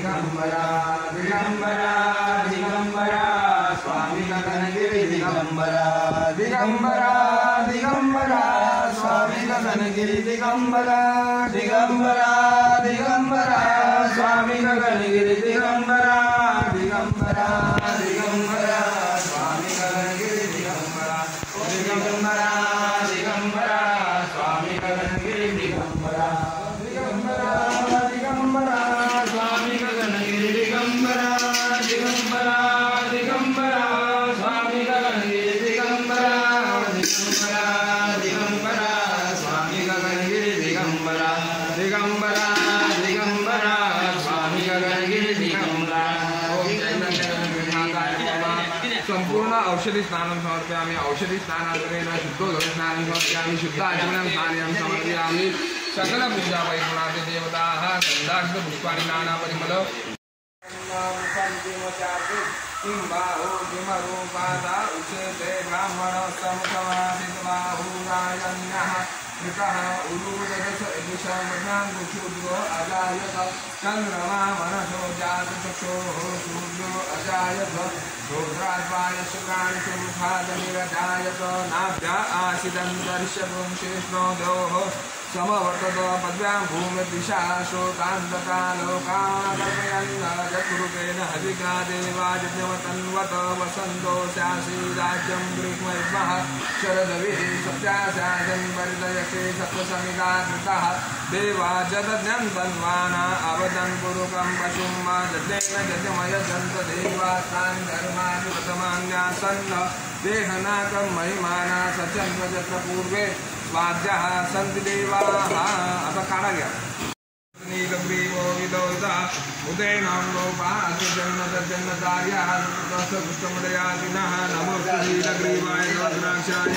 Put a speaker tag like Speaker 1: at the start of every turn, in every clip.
Speaker 1: दिगंबरा दिगंबरा दिगंबरा स्वामी गगनगिरी दिगंबरा दिगंबरा दिगंबरा स्वामी गगनगिरी दिगंबरा दिगंबरा दिगंबरा स्वामी गगनगिरी दिगंबरा दिगंबरा दिगंबरा स्वामी गगनगिरी दिगंबरा दिगंबरा दिगंबरा स्वामी गगनगिरी दिगंबरा दिगंबरा दिगंबरा स्वामी गगनगिरी दिगंबरा दिगंबरा दिगंबरा स्वामी गगनगिरी दिगंबरा दिगंबरा दिगंबरा स्वामी गगनगिरी दिगंबरा दिगंबरा दिगंबरा स्वामी गगनगिरी दिगंबरा। संपूर्ण औषधि स्नानं समर्पयामि औषधि स्नानान्तरेण शुद्धोदक स्नानं समर्पयामि शुद्ध आचमनं स्नानं समर्पयामि सकल पूजा वैकुणादि देवताः गन्धाक्षत पुष्पाणि नाना परिमल किं बाहो किमरूपादा उच्यते ब्राह्मण समसमासितबाहुरायण्यः कृतः उरूददश इदुषमृणाङ्गुशूद्रो अजायत चन्द्रमा मनसो जातचक्षोः शूद्रो अजायत शूद्राद्वाय शुक्राणि सुमुखादनिरजायत नाभ्या आसिदन्तरिष्यपुं शेष्णो द्योः समवर्तत पद्भ्यां भूमिदिशा शोकान्तका लोकाकल्पयन्न यत्कुरुतेन हविका देवाजन्यवतन्वत वसन्तो स्यासि राज्यं गृह्मैर्मः शरदविः सत्याशासन् परिदयसे सप्तसमिधा कृतः देवा जदज्ञं तन्वाना अवदन् पुरुकं पशुं मा जज्ञेन जज्ञमयजन्त देवास्तान् धर्माणि प्रथमान्यासन्न देहनाकं महिमाना सचन्व यत्र पूर्वे स्वाद्यः सन्ति देवाः। आता काढा घ्या नीलग्रीवो विदोदा उदयनां लोपासु जन्नतजन्नतार्यः सुकृतमदयादिनः नमोऽस्तु नीलग्रीवाय रुद्राक्षाय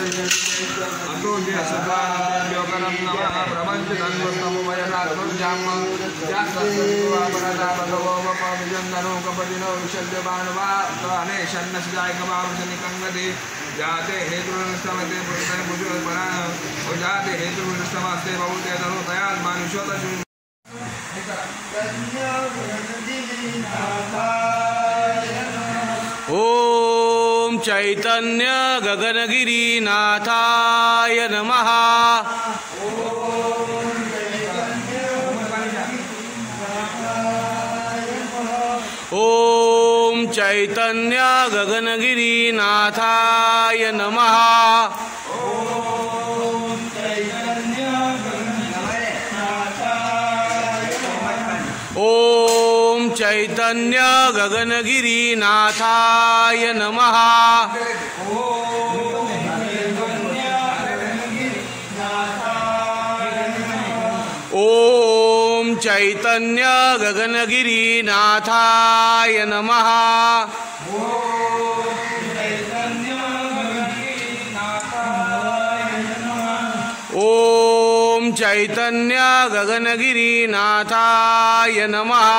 Speaker 1: अतो ज्ञसदायोगनं नमः प्रपञ्चतन्वस्तमोमयनात्मजाम् यास्तस्वपरदा भगवोपविजन्दनो कपदिनो विशल्यबाणवा अनेशन्नसिजायकमावशनिकङ्गति जाते हेतुर्नस्तमते पुरुषं भुजोपरा जाते हेतुर्नस्तमस्ते बहुते तनुतयात् मानुषोतशु
Speaker 2: ओम चैतन्य गगनगिरीनाथाय नमः। ओम चैतन्य गगनगिरीनाथाय नमः। ओम चैतन्य गगनगिरीनाथाय नमः। ओम चैतन्य गगनगिरीनाथाय नमः। ओम चैतन्य गगनगिरीनाथाय नमः।